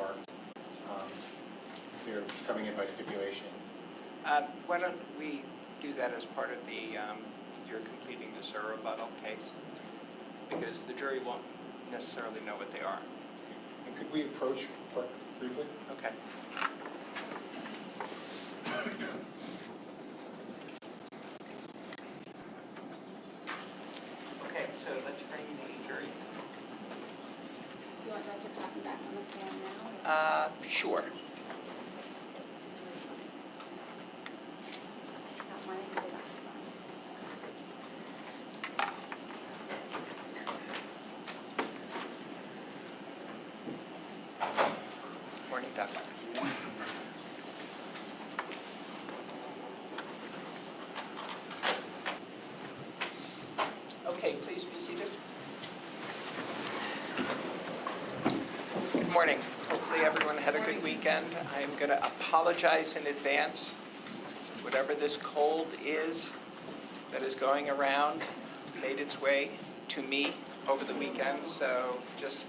marked. They're coming in by stipulation. Why don't we do that as part of the, you're completing the SIR rebuttal case? Because the jury won't necessarily know what they are. Okay. And could we approach briefly? Okay. Okay, so let's bring the jury. Do you want Dr. Cotton back on the stand now? Sure. Not wanting to go back to class. Morning, Doctor. Okay, please be seated. Good morning. Hopefully everyone had a good weekend. I am going to apologize in advance. Whatever this cold is that is going around made its way to me over the weekend, so just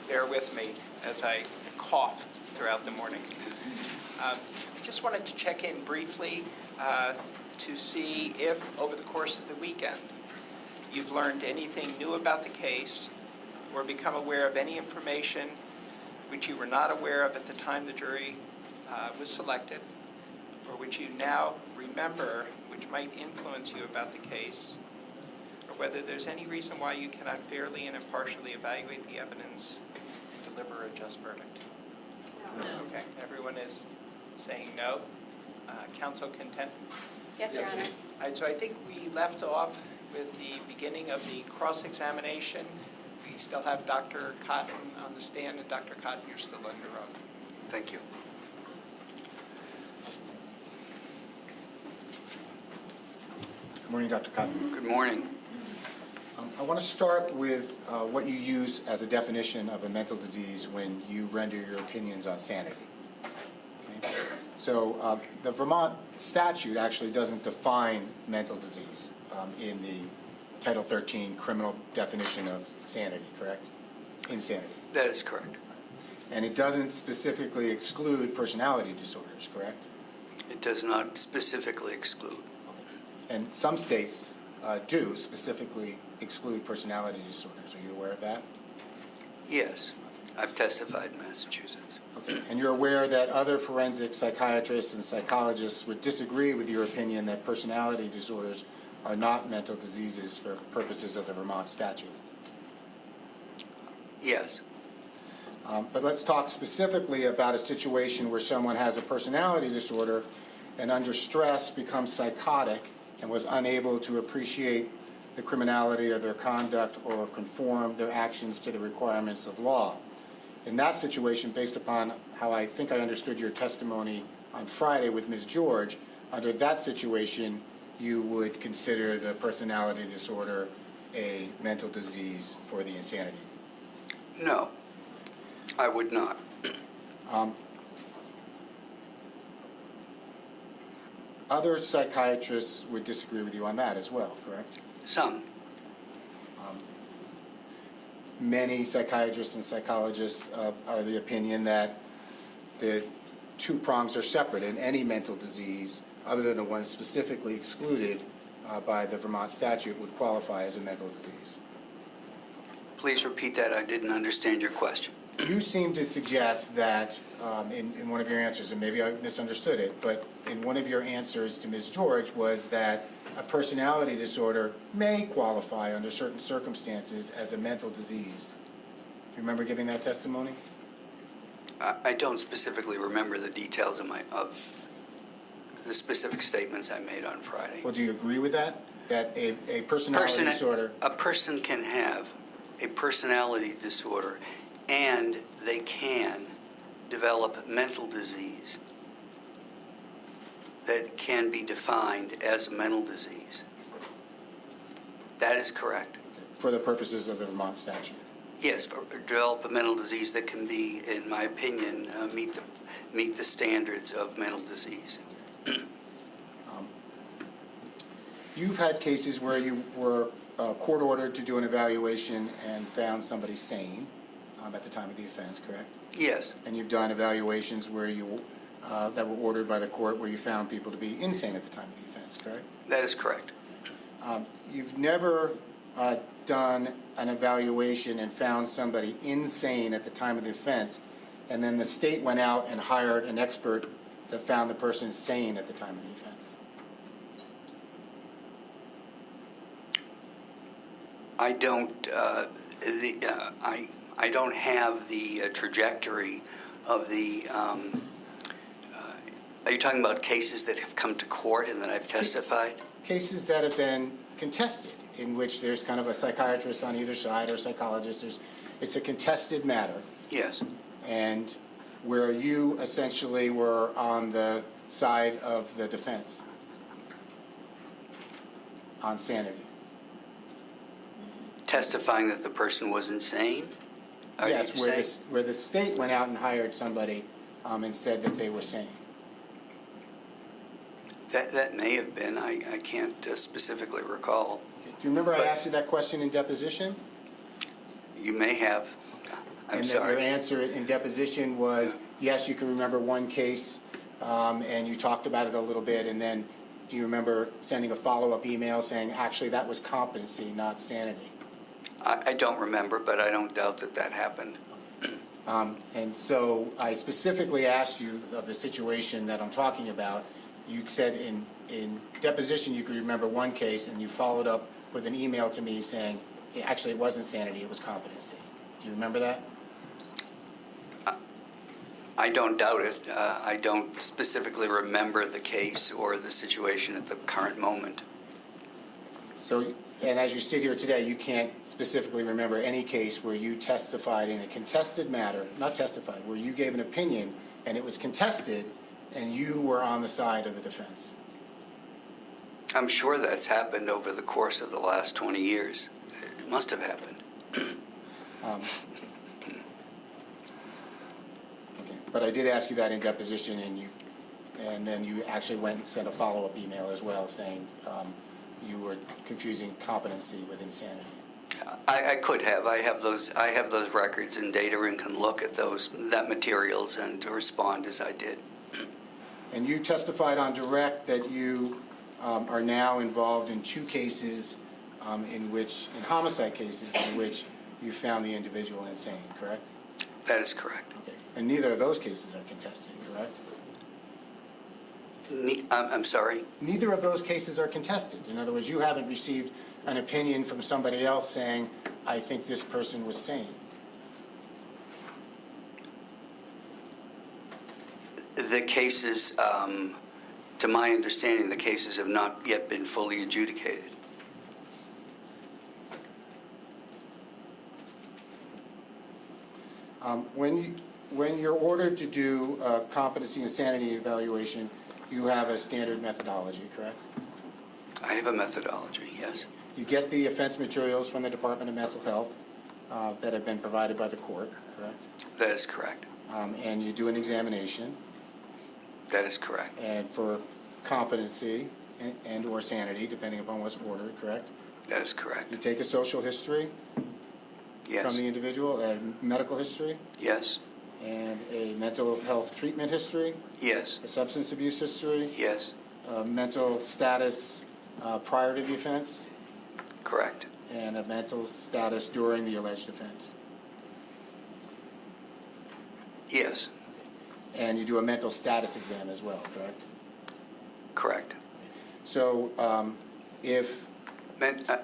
bear with me as I cough throughout the morning. I just wanted to check in briefly to see if over the course of the weekend you've learned anything new about the case or become aware of any information which you were not aware of at the time the jury was selected, or which you now remember which might influence you about the case, or whether there's any reason why you cannot fairly and impartially evaluate the evidence and deliver a just verdict. No. Okay, everyone is saying no. Counsel content? Yes, Your Honor. All right, so I think we left off with the beginning of the cross-examination. We still have Dr. Cotton on the stand, and Dr. Cotton, you're still under oath. Thank you. Good morning, Dr. Cotton. Good morning. I want to start with what you use as a definition of a mental disease when you render your opinions on sanity. Okay? So the Vermont statute actually doesn't define mental disease in the Title 13 criminal definition of sanity, correct? Insanity. That is correct. And it doesn't specifically exclude personality disorders, correct? It does not specifically exclude. And some states do specifically exclude personality disorders. Are you aware of that? Yes, I've testified in Massachusetts. Okay. And you're aware that other forensic psychiatrists and psychologists would disagree with your opinion that personality disorders are not mental diseases for purposes of the Vermont statute? Yes. But let's talk specifically about a situation where someone has a personality disorder and under stress becomes psychotic and was unable to appreciate the criminality of their conduct or conform their actions to the requirements of law. In that situation, based upon how I think I understood your testimony on Friday with Ms. George, under that situation, you would consider the personality disorder a mental disease for the insanity? No, I would not. Other psychiatrists would disagree with you on that as well, correct? Some. Many psychiatrists and psychologists are the opinion that the two prongs are separate, and any mental disease, other than the one specifically excluded by the Vermont statute, would qualify as a mental disease. Please repeat that. I didn't understand your question. You seem to suggest that in one of your answers, and maybe I misunderstood it, but in one of your answers to Ms. George was that a personality disorder may qualify under certain circumstances as a mental disease. Do you remember giving that testimony? I don't specifically remember the details of the specific statements I made on Friday. Well, do you agree with that? That a personality disorder... A person can have a personality disorder and they can develop mental disease that can be defined as a mental disease. That is correct. For the purposes of the Vermont statute? Yes, develop a mental disease that can be, in my opinion, meet the standards of mental disease. You've had cases where you were court-ordered to do an evaluation and found somebody sane. at the time of the offense, correct? Yes, And you've done evaluations where you, that were ordered by the court where you found people to be insane at the time of the offense, correct? that is correct. You've never done an evaluation and found somebody insane at the time of the offense, and then the state went out and hired an expert that found the person sane at the time of the offense. I don't, I don't have the trajectory of the, are you talking about cases that have come to court and that I've testified? Cases that have been contested, in which there's kind of a psychiatrist on either side or a psychologist. It's a contested matter, Yes, and where you essentially were on the side of the defense on sanity. testifying that the person was insane? Are you Yes, saying? where the state went out and hired somebody and said that they were sane. That may have been, I can't specifically recall. Do you remember I But- asked you that question in deposition? You may have, I'm And that your sorry. answer in deposition was, yes, you can remember one case, and you talked about it a little bit, and then do you remember sending a follow-up email saying, actually, that was competency, not sanity? I don't remember, but I don't doubt that that happened. And so I specifically asked you of the situation that I'm talking about. You said in deposition you could remember one case, and you followed up with an email to me saying, actually, it wasn't sanity, it was competency. Do you remember that? I don't doubt it. I don't specifically remember the case or the situation at the current moment. So, and as you sit here today, you can't specifically remember any case where you testified in a contested matter, not testified, where you gave an opinion and it was contested and you were on the side of the defense. I'm sure that's happened over the course of the last 20 years. It must have happened. Okay. But I did ask you that in deposition, and then you actually went and sent a follow-up email as well saying you were confusing competency with insanity. I could have. I have those records and data and can look at that materials and to respond as I did. And you testified on direct that you are now involved in two cases in homicide cases in which you found the individual insane, correct? That is correct. Okay. And neither of those cases are contested, correct? I'm sorry? Neither of those cases are contested. In other words, you haven't received an opinion from somebody else saying, I think this person was sane. The cases, to my understanding, the cases have not yet been fully adjudicated. When you're ordered to do a competency and sanity evaluation, you have a standard methodology, correct? I have a methodology, yes. You get the offense materials from the Department of Mental Health that have been provided by the court, correct? That is correct. And you do an examination, That is correct. and for competency and/or sanity, depending upon what's ordered, correct? That is correct. You take a social history Yes. from the individual, a medical history, Yes. and a mental health treatment history, Yes. a substance abuse history, Yes. a mental status prior to the offense, Correct. and a mental status during the alleged offense. Yes. And you do a mental status exam as well, correct? Correct. So if,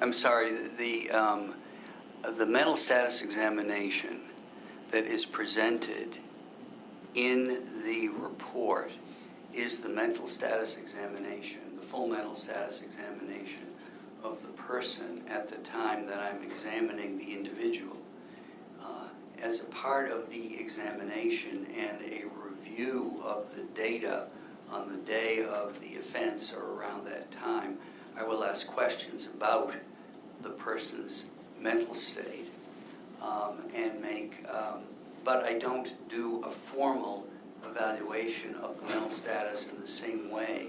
I'm sorry, the mental status examination that is presented in the report is the mental status examination, the full mental status examination of the person at the time that I'm examining the individual. As a part of the examination and a review of the data on the day of the offense or around that time, I will ask questions about the person's mental state but I don't do a formal evaluation of the mental status in the same way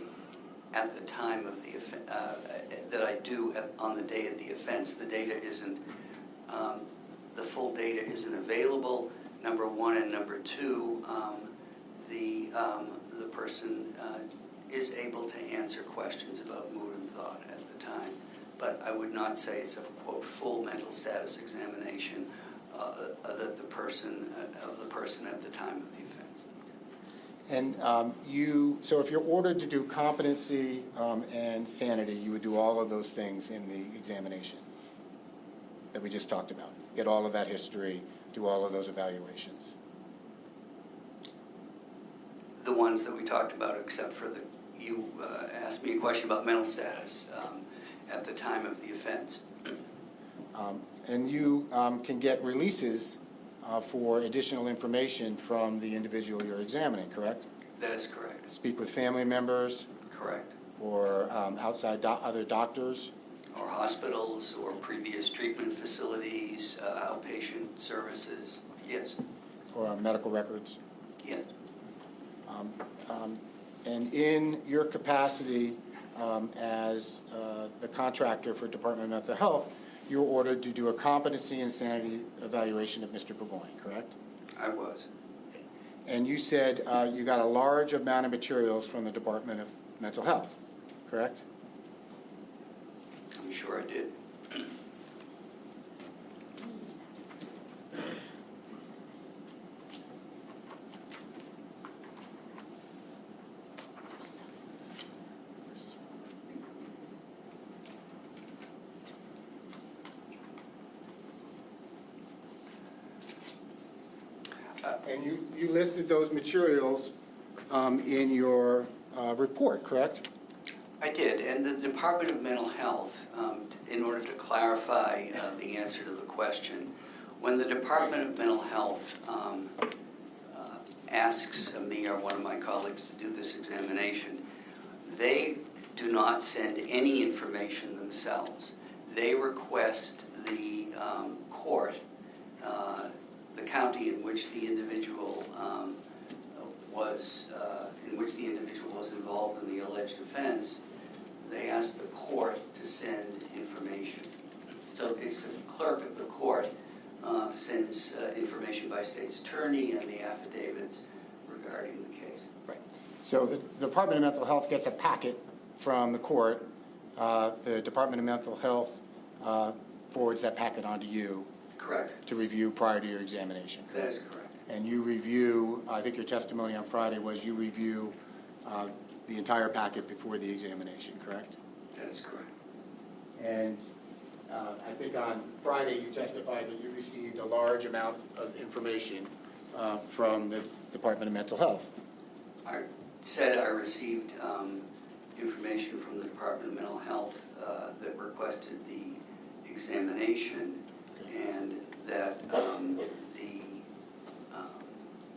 at the time of the that I do on the day of the offense. The data isn't the full data isn't available, number one, and number two, the person is able to answer questions about mood and thought at the time. But I would not say it's a, quote, full mental status examination that the person at the time of the offense. And so if you're ordered to do competency and sanity, you would do all of those things in the examination that we just talked about. Get all of that history, do all of those evaluations. The ones that we talked about, except for you asked me a question about mental status at the time of the offense. And you can get releases for additional information from the individual you're examining, correct? That is correct. Speak with family members. Correct. Or outside other doctors. Or hospitals, or previous treatment facilities, outpatient services, yes. Or medical records. Yes. And in your capacity as the contractor for Department of Mental Health, you were ordered to do a competency and sanity evaluation of Mr. Bourgoin, correct? I was. And you said you got a large amount of materials from the Department of Mental Health, correct? I'm sure I did. And you listed those materials in your report, correct? I did, and the Department of Mental Health, in order to clarify the answer to the question, when the Department of Mental Health asks me or one of my colleagues to do this examination, they do not send any information themselves. They request the court, the county in which the individual was involved in the alleged offense. They ask the court to send information. So it's the clerk of the court sends information by state's attorney and the affidavits regarding the case. Right. So the Department of Mental Health gets a packet from the court. The Department of Mental Health forwards that packet on to you. Correct. To review prior to your examination. That is correct. And you review, I think your testimony on Friday was you review the entire packet before the examination, correct? That is correct. And I think on Friday you testified that you received a large amount of information from the Department of Mental Health. I said I received information from the Department of Mental Health that requested the examination, and that the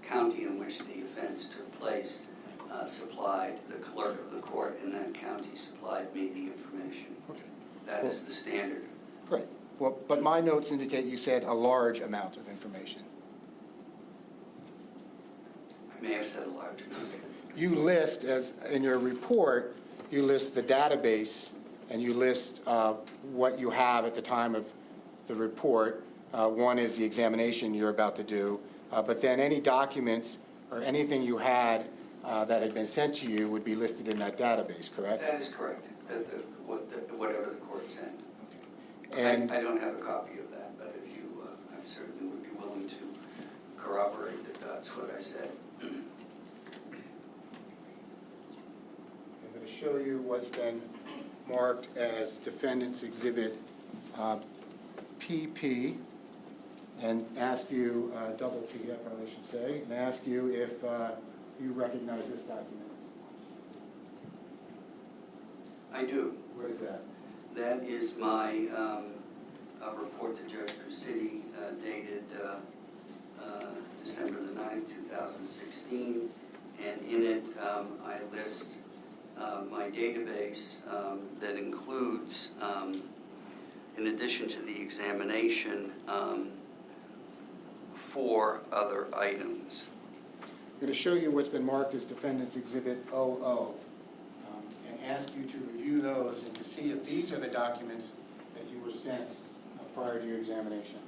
county in which the offense took place supplied, the clerk of the court in that county supplied me the information. Okay. That is the standard. Great. Well, but my notes indicate you said a large amount of information. I may have said a large amount. You list, as in your report, you list the database and you list what you have at the time of the report. One is the examination you're about to do, but then any documents or anything you had that had been sent to you would be listed in that database, correct? That is correct. Whatever the court sent. Okay. And I don't have a copy of that, but if you, I certainly would be willing to corroborate that that's what I said. I'm going to show you what's been marked as Defendant's Exhibit PP, and ask you, double P, I probably should say, and ask you if you recognize this document. I do. What is that? That is my report to Judge Crucity dated December the 9th, 2016, and in it I list my database that includes, in addition to the examination, 4 other items. I'm going to show you what's been marked as Defendant's Exhibit 00, and ask you to review those and to see if these are the documents that you were sent prior to your examination.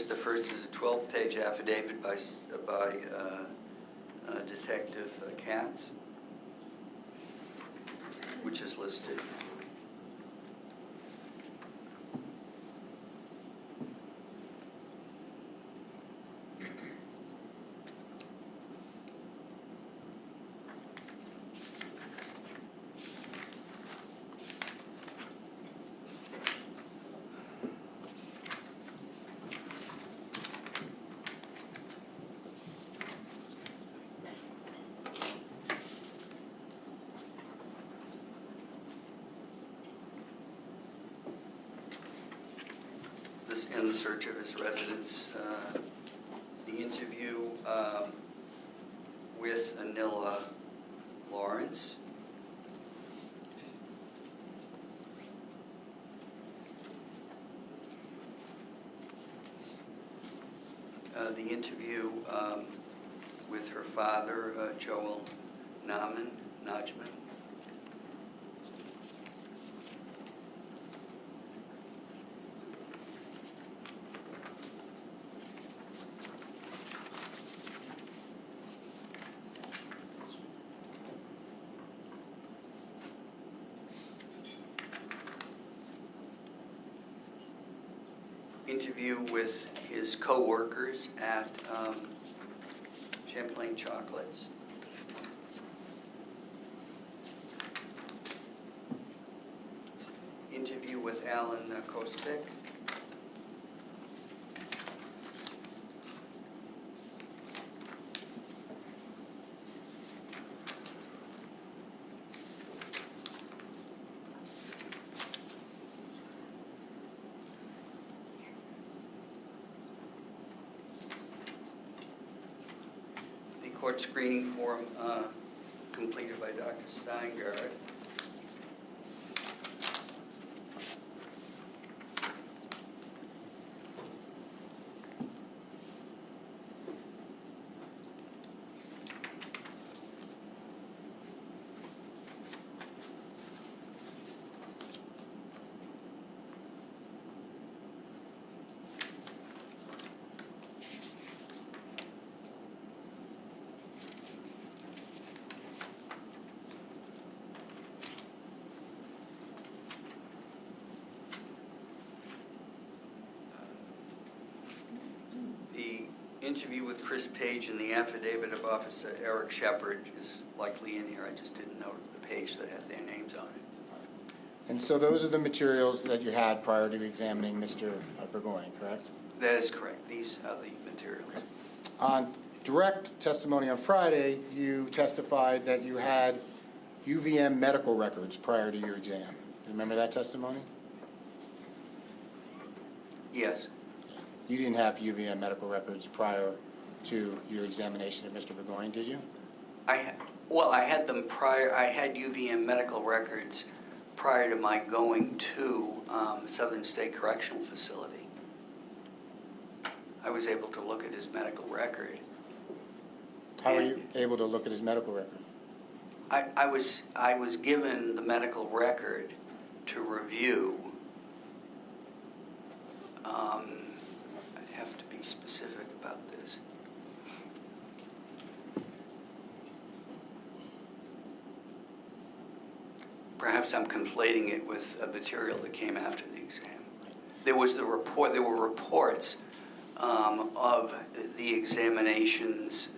just the first is a 12-page affidavit by Detective Katz, which is listed. In the search of his residence, the interview with Anila Lawrence, the interview with her father, Joel Najman, interview with his co-workers at Champlain Chocolates. Interview with Alan Kospic. Court screening form completed by Dr. Steingart. Interview with Chris Page and the affidavit of Officer Eric Shepard is likely in here. I just didn't note the page that had their names on it. And so those are the materials that you had prior to examining Mr. Bourgoin, correct? That is correct. These are the materials. Okay. On direct testimony on Friday, you testified that you had UVM medical records prior to your exam. Do you remember that testimony? Yes. You didn't have UVM medical records prior to your examination of Mr. Bourgoin, did you? I had them prior. I had UVM medical records prior to my going to Southern State Correctional Facility. I was able to look at his medical record. How were you able to look at his medical record? I was given the medical record to review. I'd have to be specific about this. Perhaps I'm conflating it with a material that came after the exam. There was the report. There were reports of the examinations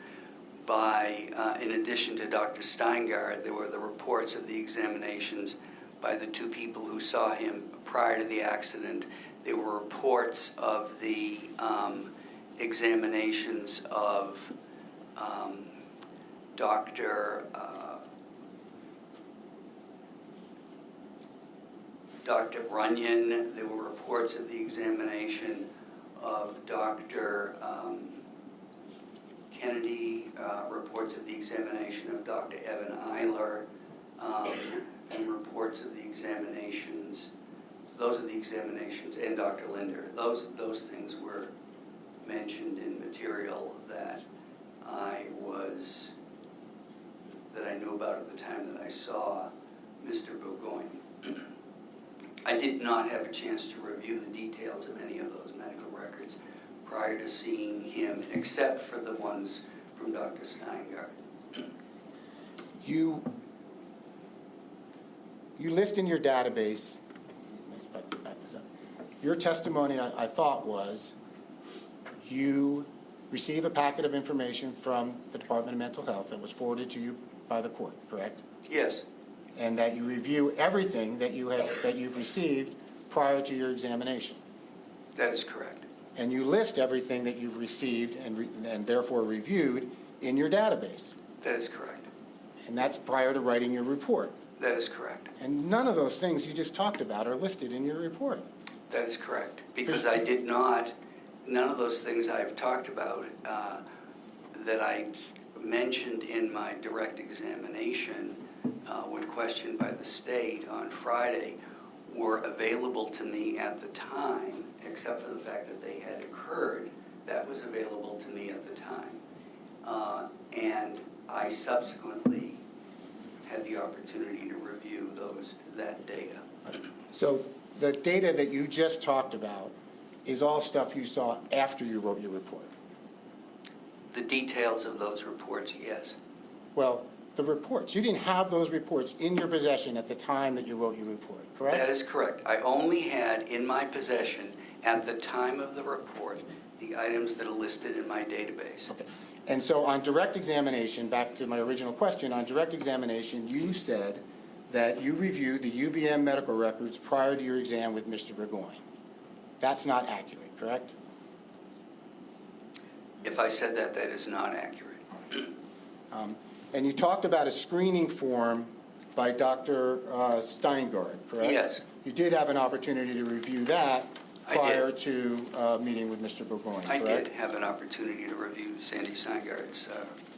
by, in addition to Dr. Steingart, there were the reports of the examinations by the two people who saw him prior to the accident. There were reports of the examinations of Dr. Runyon. There were reports of the examination of Dr. Kennedy, reports of the examination of Dr. Evan Eiler, and reports of the examinations. Those are the examinations, and Dr. Linder. Those things were mentioned in material that I knew about at the time that I saw Mr. Bourgoin. I did not have a chance to review the details of any of those medical records prior to seeing him, except for the ones from Dr. Steingart. You list in your database, your testimony, I thought, was you receive a packet of information from the Department of Mental Health that was forwarded to you by the court, correct? Yes, And that you review everything that you've received prior to your examination. that is correct. And you list everything that you've received and therefore reviewed in your database. That is correct. And that's prior to writing your report. That is correct. And none of those things you just talked about are listed in your report. That is correct. Because I did not, none of those things I've talked about that I mentioned in my direct examination when questioned by the state on Friday were available to me at the time, except for the fact that they had occurred. That was available to me at the time. And I subsequently had the opportunity to review that data. So the data that you just talked about is all stuff you saw after you wrote your report. The details of those reports, yes. Well, the reports, you didn't have those reports in your possession at the time that you wrote your report, correct? That is correct. I only had in my possession at the time of the report the items that are listed in my database. Okay. And so on direct examination, back to my original question, on direct examination, you said that you reviewed the UVM medical records prior to your exam with Mr. Bourgoin. That's not accurate, correct? If I said that, that is not accurate. And you talked about a screening form by Dr. Steingart, correct? Yes. You did have an opportunity to review that I did. prior to meeting with Mr. Bourgoin, I correct? did have an opportunity to review Sandy Steingart's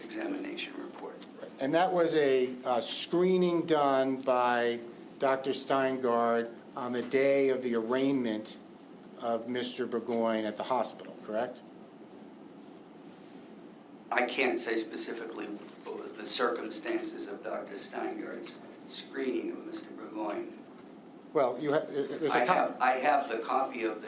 examination report. And that was a screening done by Dr. Steingart on the day of the arraignment of Mr. Bourgoin at the hospital, correct? I can't say specifically the circumstances of Dr. Steingart's screening of Mr. Bourgoin. Well, you have, there's a I have the copy of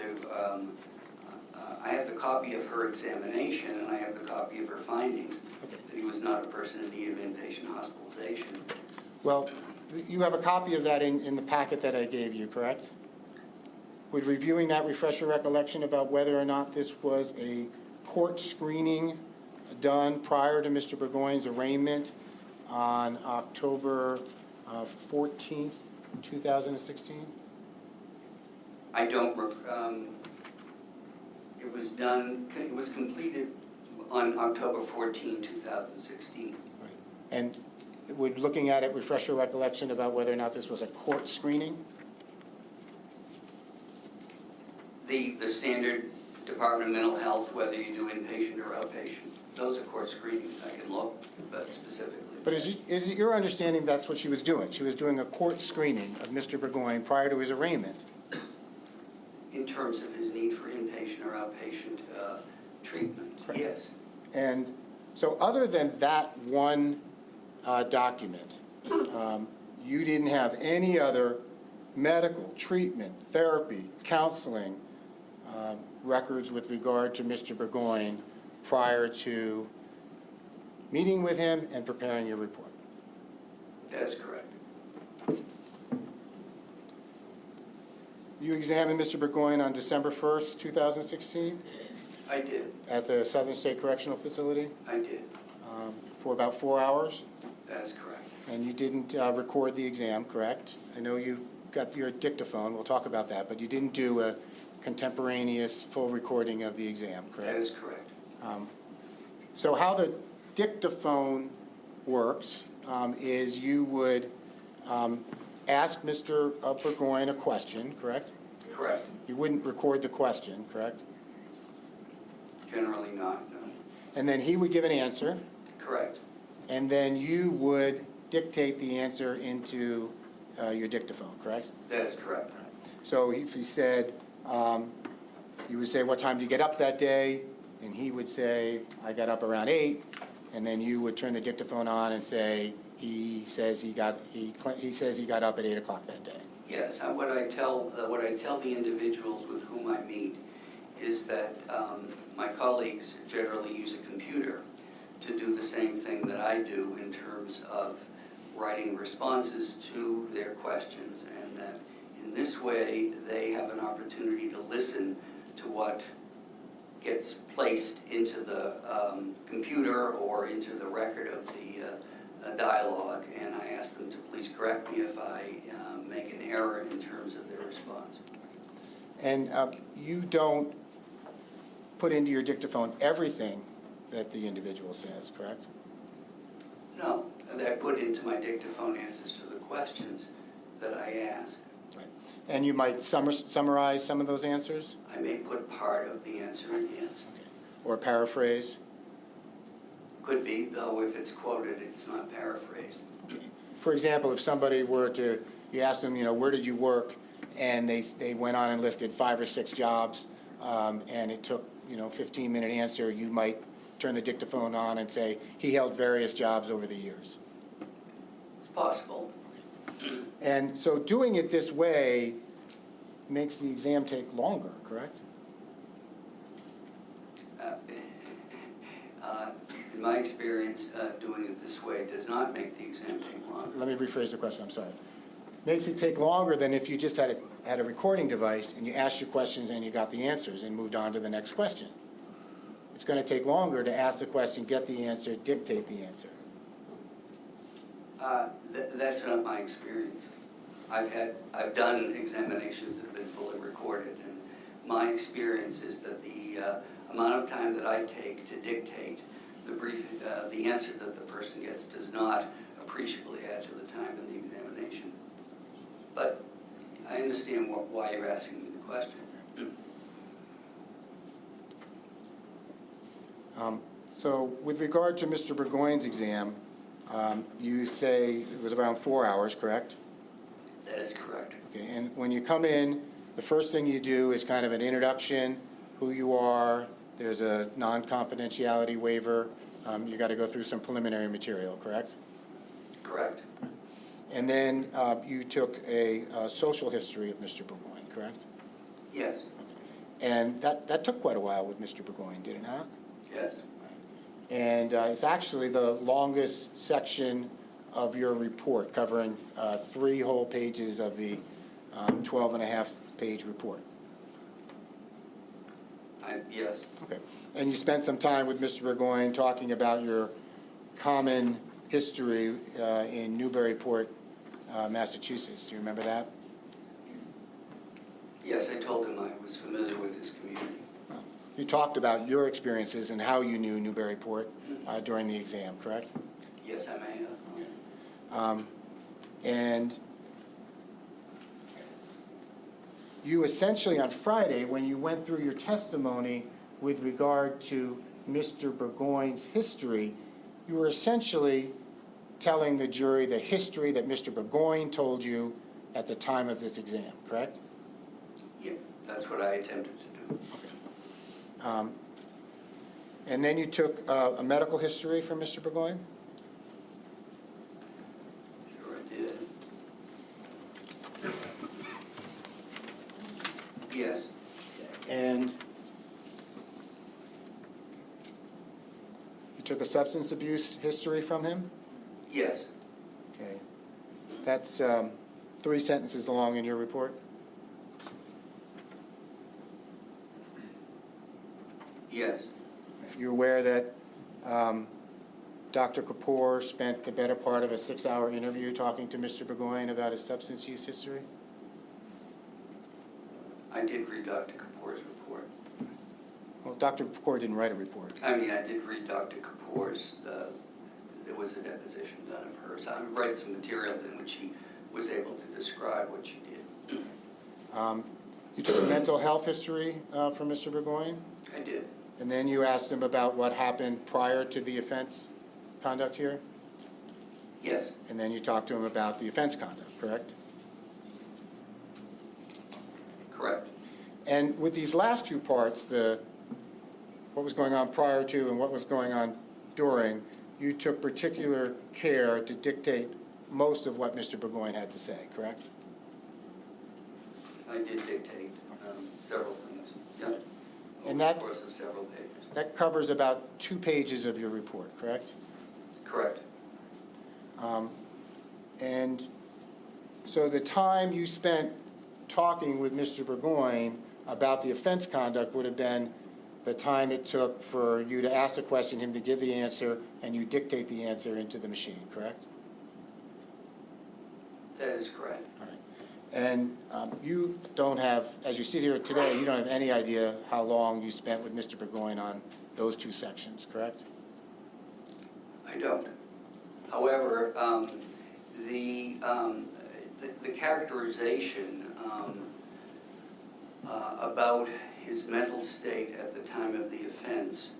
I have the copy of her examination, and I have the copy of her findings that he was not a person in need of inpatient hospitalization. Well, you have a copy of that in the packet that I gave you, correct? Would reviewing that refresh your recollection about whether or not this was a court screening done prior to Mr. Bourgoin's arraignment on October 14th, 2016? I don't, it was done, it was completed on October 14, 2016. Right. And would looking at it refresh your recollection about whether or not this was a court screening? The standard Department of Mental Health, whether you do inpatient or outpatient, those are court screenings. I can look, but specifically. But is it your understanding that's what she was doing? She was doing a court screening of Mr. Bourgoin prior to his arraignment? In terms of his need for inpatient or outpatient treatment, Correct. yes. And so other than that one document, you didn't have any other medical, treatment, therapy, counseling records with regard to Mr. Bourgoin prior to meeting with him and preparing your report? That is correct. You examined Mr. Bourgoin on December 1st, 2016 I did. at the Southern State Correctional Facility I did. for about 4 hours, That is correct. and you didn't record the exam, correct? I know you got your dictaphone, we'll talk about that, but you didn't do a contemporaneous full recording of the exam, correct? That is correct. So how the dictaphone works is you would ask Mr. Bourgoin a question, correct? Correct. You wouldn't record the question, correct? Generally not, no. And then he would give an answer, Correct. and then you would dictate the answer into your dictaphone, correct? That is correct. So if he said, you would say, what time did you get up that day? And he would say, I got up around 8, and then you would turn the dictaphone on and say, he says he got up at 8 o'clock that day. Yes, what I tell the individuals with whom I meet is that my colleagues generally use a computer to do the same thing that I do in terms of writing responses to their questions, and that in this way they have an opportunity to listen to what gets placed into the computer or into the record of the dialogue, and I ask them to please correct me if I make an error in terms of their response. And you don't put into your dictaphone everything that the individual says, correct? No, I put into my dictaphone answers to the questions that I ask. Right. And you might summarize some of those answers? I may put part of the answer in, yes. Okay. Or paraphrase? Could be, though if it's quoted, it's not paraphrased. For example, if somebody were to, you asked them, where did you work? And they went on and listed 5 or 6 jobs, and it took, 15-minute answer, you might turn the dictaphone on and say, he held various jobs over the years. It's possible. And so doing it this way makes the exam take longer, correct? In my experience, doing it this way does not make the exam take longer. Let me rephrase the question, I'm sorry. Makes it take longer than if you just had a recording device and you asked your questions and you got the answers and moved on to the next question. It's going to take longer to ask the question, get the answer, dictate the answer. That's not my experience. I've done examinations that have been fully recorded, and my experience is that the amount of time that I take to dictate the answer that the person gets does not appreciably add to the time in the examination. But I understand why you're asking me the question. So with regard to Mr. Bourgoin's exam, you say it was around 4 hours, correct? That is correct. Okay, and when you come in, the first thing you do is kind of an introduction, who you are, there's a non-confidentiality waiver, you got to go through some preliminary material, correct? Correct. And then you took a social history of Mr. Bourgoin, correct? Yes. And that took quite a while with Mr. Bourgoin, did it not? Yes. And it's actually the longest section of your report, covering 3 whole pages of the 12.5-page report. Yes. Okay. And you spent some time with Mr. Bourgoin talking about your common history in Newburyport, Massachusetts. Do you remember that? Yes, I told him I was familiar with his community. You talked about your experiences and how you knew Newburyport during the exam, correct? Yes, I may have. And you essentially, on Friday, when you went through your testimony with regard to Mr. Bourgoin's history, you were essentially telling the jury the history that Mr. Bourgoin told you at the time of this exam, correct? Yeah, that's what I attempted to do. And then you took a medical history from Mr. Bourgoin? Sure I did. Yes. And you took a substance abuse history from him? Yes. Okay. That's 3 sentences long in your report? Yes. You're aware that Dr. Kapoor spent the better part of a 6-hour interview talking to Mr. Bourgoin about his substance use history? I did read Dr. Kapoor's report. Well, Dr. Kapoor didn't write a report. I mean, I did read Dr. Kapoor's, there was a deposition done of hers. I read some material in which she was able to describe what she did. You took a mental health history from Mr. Bourgoin? I did. And then you asked him about what happened prior to the offense conduct here? Yes. And then you talked to him about the offense conduct, correct? Correct. And with these last 2 parts, what was going on prior to and what was going on during, you took particular care to dictate most of what Mr. Bourgoin had to say, correct? I did dictate several things. Yeah. over And the that- course of several pages. That covers about 2 pages of your report, correct? Correct. And so the time you spent talking with Mr. Bourgoin about the offense conduct would have been the time it took for you to ask the question, him to give the answer, and you dictate the answer into the machine, correct? That is correct. All right. And you don't have, as you sit here today, you don't have any idea how long you spent with Mr. Bourgoin on those 2 sections, correct? I don't. However, the characterization about his mental state at the time of the offense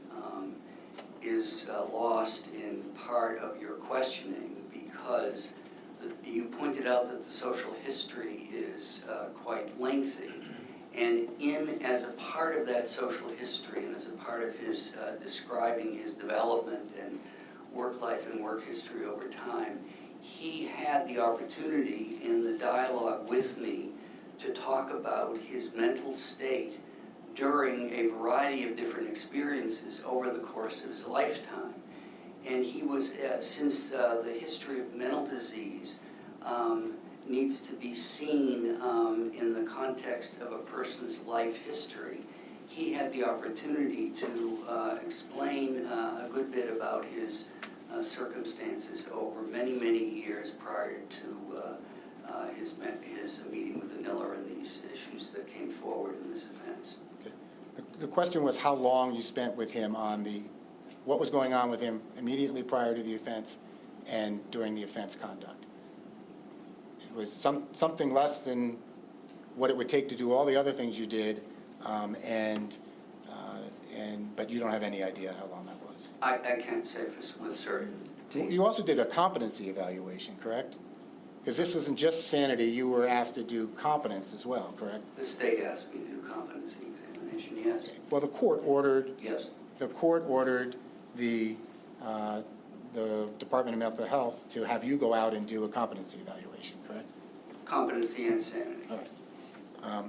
is lost in part of your questioning, because you pointed out that the social history is quite lengthy. And as a part of that social history, and as a part of his describing his development and work life and work history over time, he had the opportunity in the dialogue with me to talk about his mental state during a variety of different experiences over the course of his lifetime. And he was, since the history of mental disease needs to be seen in the context of a person's life history, he had the opportunity to explain a good bit about his circumstances over many, many years prior to his meeting with Anilla and these issues that came forward in this offense. Okay. The question was how long you spent with him on what was going on with him immediately prior to the offense and during the offense conduct. It was something less than what it would take to do all the other things you did, but you don't have any idea how long that was. I can't say with certainty. You also did a competency evaluation, correct? Because this wasn't just sanity, you were asked to do competence as well, correct? The state asked me to do competency examination, yes. Okay. Well, the court ordered Yes. the Department of Mental Health to have you go out and do a competency evaluation, correct? Competency and sanity. All right.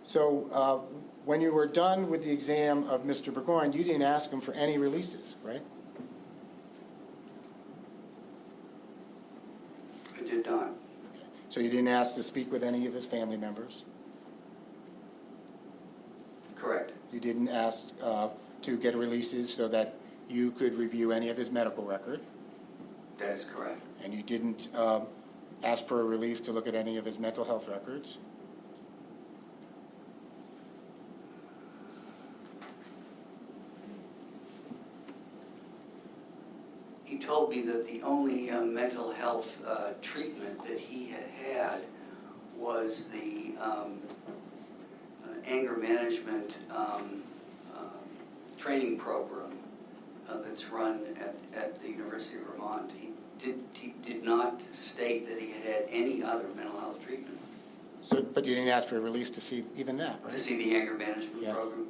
So when you were done with the exam of Mr. Bourgoin, you didn't ask him for any releases, right? I did not. Okay. So you didn't ask to speak with any of his family members? Correct. You didn't ask to get releases so that you could review any of his medical record? That is correct. And you didn't ask for a release to look at any of his mental health records? He told me that the only mental health treatment that he had was the anger management training program that's run at the University of Vermont. He did not state that he had had any other mental health treatment. So, but you didn't ask for a release to see even that, right? To see the anger management Yes. program?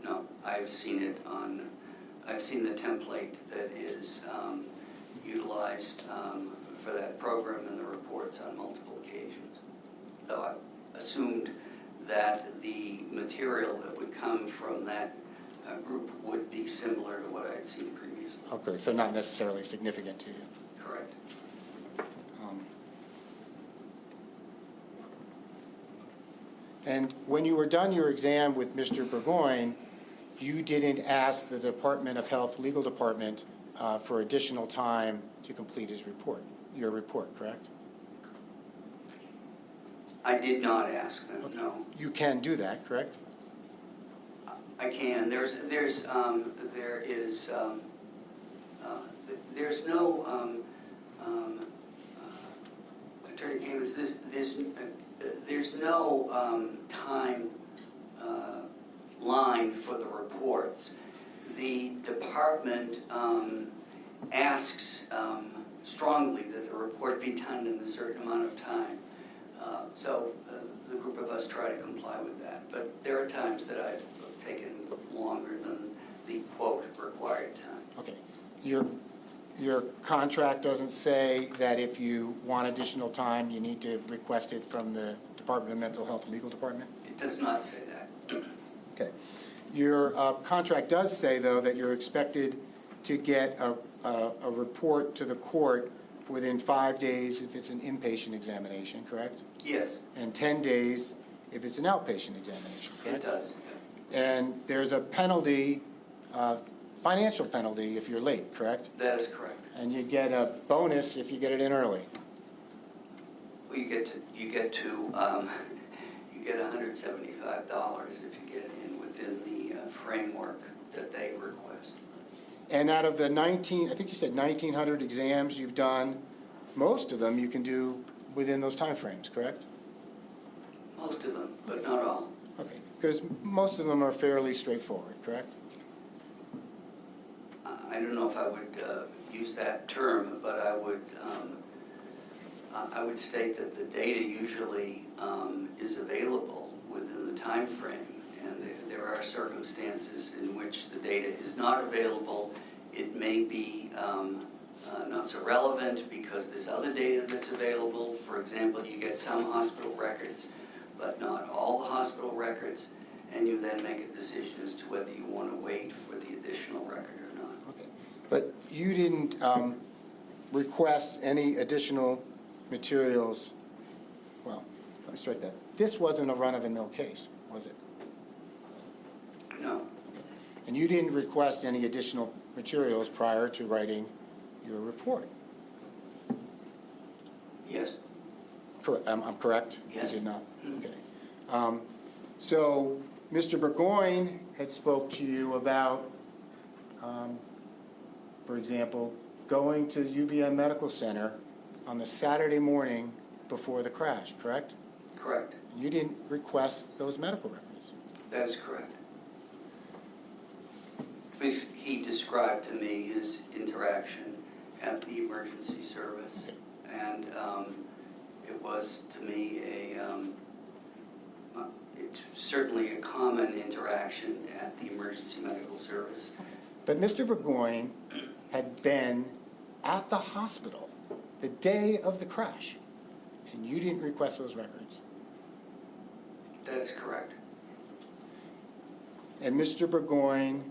No, I've seen the template that is utilized for that program and the reports on multiple occasions. Though I assumed that the material that would come from that group would be similar to what I had seen previously. Okay, so not necessarily significant to you. Correct. And when you were done your exam with Mr. Bourgoin, you didn't ask the Department of Health Legal Department for additional time to complete your report, correct? I did not ask them, no. You can do that, correct? I can. There's no Attorney Kamens, there's no time line for the reports. The department asks strongly that the report be done in a certain amount of time. So the group of us try to comply with that. But there are times that I've taken longer than the quote required time. Okay. Your contract doesn't say that if you want additional time, you need to request it from the Department of Mental Health Legal Department? It does not say that. Okay. Your contract does say, though, that you're expected to get a report to the court within 5 days if it's an inpatient examination, correct? Yes, And 10 days if it's an outpatient examination, it correct? does. And there's a penalty, financial penalty if you're late, correct? That is correct. And you get a bonus if you get it in early. Well, you get you get $175 if you get it in within the framework that they request. And out of the 19, I think you said 1,900 exams you've done, most of them you can do within those timeframes, correct? Most of them, but not all. Okay, because most of them are fairly straightforward, correct? I don't know if I would use that term, but I would state that the data usually is available within the time frame, and there are circumstances in which the data is not available. It may be not so relevant because there's other data that's available. For example, you get some hospital records, but not all the hospital records, and you then make a decision as to whether you want to wait for the additional record or not. Okay, but you didn't request any additional materials. Well, let me strike that. This wasn't a run-of-the-mill case, was it? No, And you didn't request any additional materials prior to writing your report? yes, I'm correct? Yes. You did not? Mhm. Okay. So Mr. Bourgoin had spoke to you about, for example, going to UVM Medical Center on the Saturday morning before the crash, correct? correct. You didn't request those medical records. That is correct. He described to me his interaction at the emergency service, and it was to me it's certainly a common interaction at the emergency medical service. But Mr. Bourgoin had been at the hospital the day of the crash, and you didn't request those records. That is correct. And Mr. Bourgoin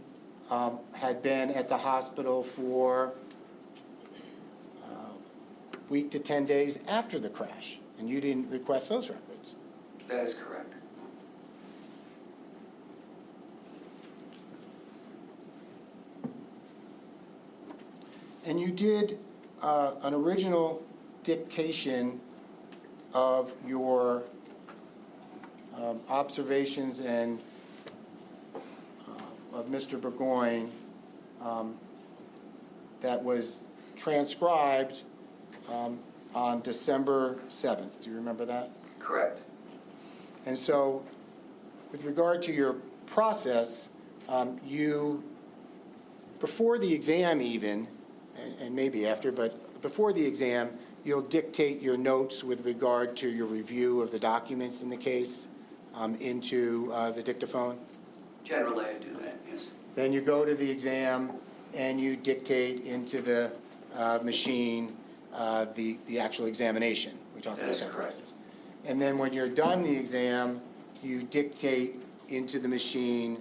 had been at the hospital for a week to 10 days after the crash, and you didn't request those records. That is correct. And you did an original dictation of your observations and of Mr. Bourgoin that was transcribed on December 7th. Do you remember that? Correct. And so, with regard to your process, you, before the exam even, and maybe after, but before the exam, you'll dictate your notes with regard to your review of the documents in the case into the dictaphone. Generally, I do that, yes. Then you go to the exam and you dictate into the machine the actual examination. We talked That about is that correct. process. And then when you're done the exam, you dictate into the machine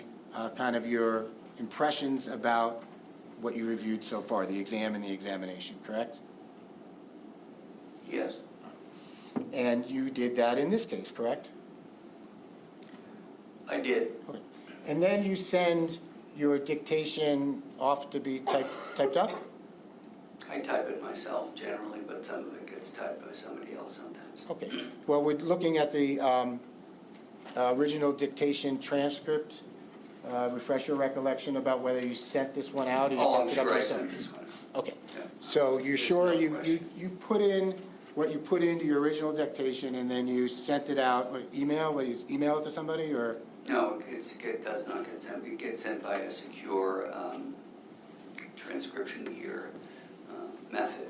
kind of your impressions about what you reviewed so far, the exam and the examination, correct? Yes. And you did that in this case, correct? I did. Okay. And then you send your dictation off to be typed up? I type it myself generally, but some of it gets typed by somebody else sometimes. Okay. Well, we're looking at the original dictation transcript. Refresh your recollection about whether you sent this one out or you Oh, I'm typed it up sure I yourself. sent this one. Okay. Yeah. So you're There's sure no you question. put in what you put into your original dictation and then you sent it out, email it to somebody or? No, it does not get sent. It gets sent by a secure transcription gear method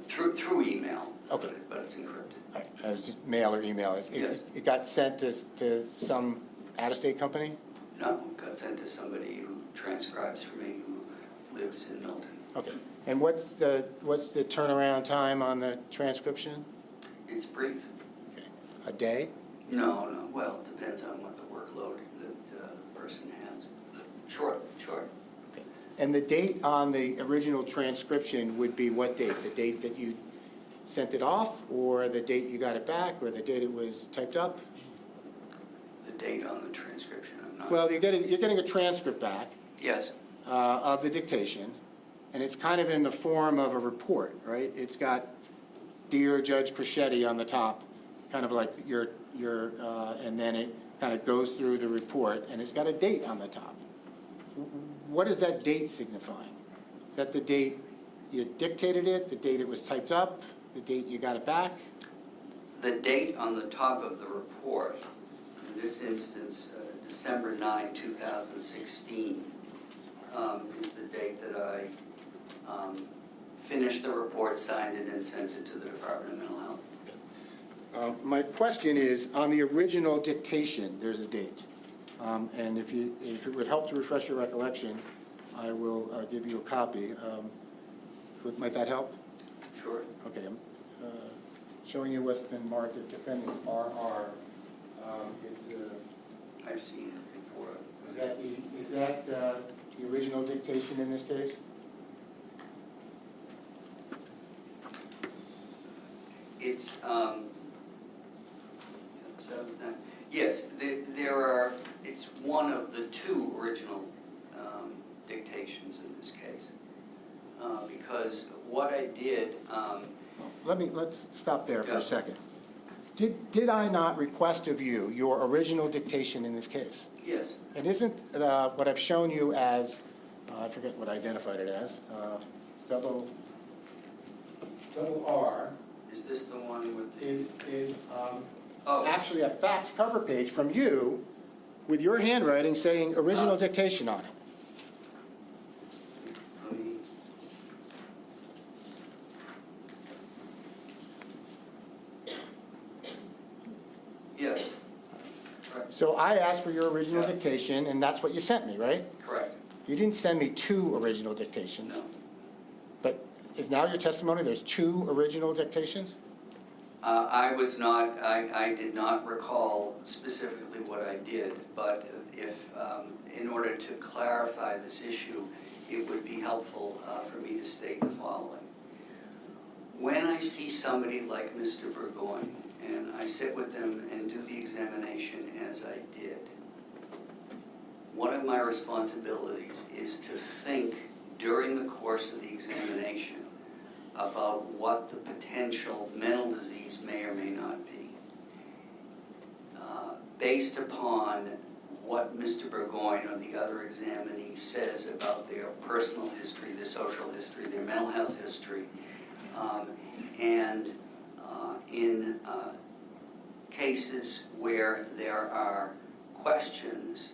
through email. Okay. But it's encrypted. All right. It was just mail or email. Yes. It got sent to some out-of-state company? No, it got sent to somebody who transcribes for me who lives in Milton. Okay. And what's the turnaround time on the transcription? It's brief. Okay. A day? No, no, well, it depends on what the workload that the person has. Sure, sure. And the date on the original transcription would be what date? The date that you sent it off, or the date you got it back, or the date it was typed up? The date on the transcription, I'm not. Well, you're getting a transcript back Yes, of the dictation, and it's kind of in the form of a report, right? It's got "Dear Judge Crescetti" on the top, kind of like your and then it kind of goes through the report, and it's got a date on the top. What is that date signifying? Is that the date you dictated it, the date it was typed up, the date you got it back? the date on the top of the report, in this instance, December 9, 2016, is the date that I finished the report, signed it, and sent it to the Department of Mental Health. My question is, on the original dictation, there's a date. And if it would help to refresh your recollection, I will give you a copy. Might that help? Sure. Okay, I'm showing you what's been marked as defendant RR. I've seen it before. Is that the original dictation in this case? It's, yes, there are, it's one of the two original dictations in this case. Because what I did, Let's stop there for Yeah. a second. Did I not request of you your original dictation in this case? yes, And isn't what I've shown you as, I forget what I identified it as, double R, is this the one with the? is Oh, actually a fax cover page from you with your handwriting saying original dictation on it. let me, yes, correct, So I asked for your original Yeah. dictation, and that's what you sent me, right? correct, You didn't send me two original dictations. no. But is now your testimony there's two original dictations? I did not recall specifically what I did, but if, in order to clarify this issue, it would be helpful for me to state the following. When I see somebody like Mr. Bourgoin, and I sit with them and do the examination as I did, one of my responsibilities is to think during the course of the examination about what the potential mental disease may or may not be. Based upon what Mr. Bourgoin or the other examinee says about their personal history, their social history, their mental health history, and in cases where there are questions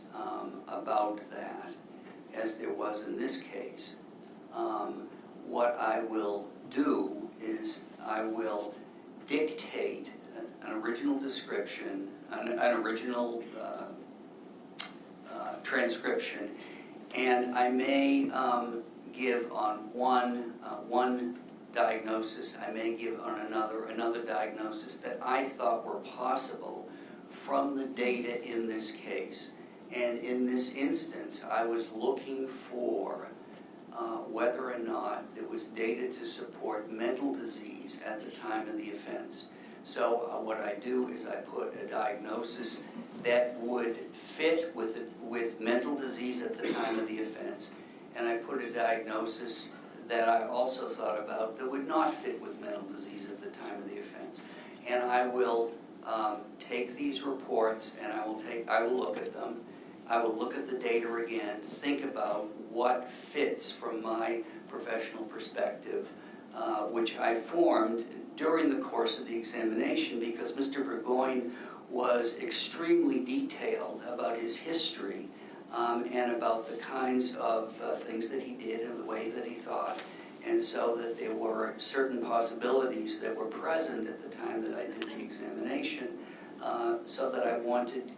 about that, as there was in this case, what I will do is I will dictate an original description, an original transcription, and I may give on one diagnosis, I may give on another diagnosis that I thought were possible from the data in this case. And in this instance, I was looking for whether or not there was data to support mental disease at the time of the offense. So what I do is I put a diagnosis that would fit with mental disease at the time of the offense, and I put a diagnosis that I also thought about that would not fit with mental disease at the time of the offense. And I will take these reports and I will look at them. I will look at the data again, think about what fits from my professional perspective, which I formed during the course of the examination because Mr. Bourgoin was extremely detailed about his history and about the kinds of things that he did and the way that he thought. And so that there were certain possibilities that were present at the time that I did the examination, so that I wanted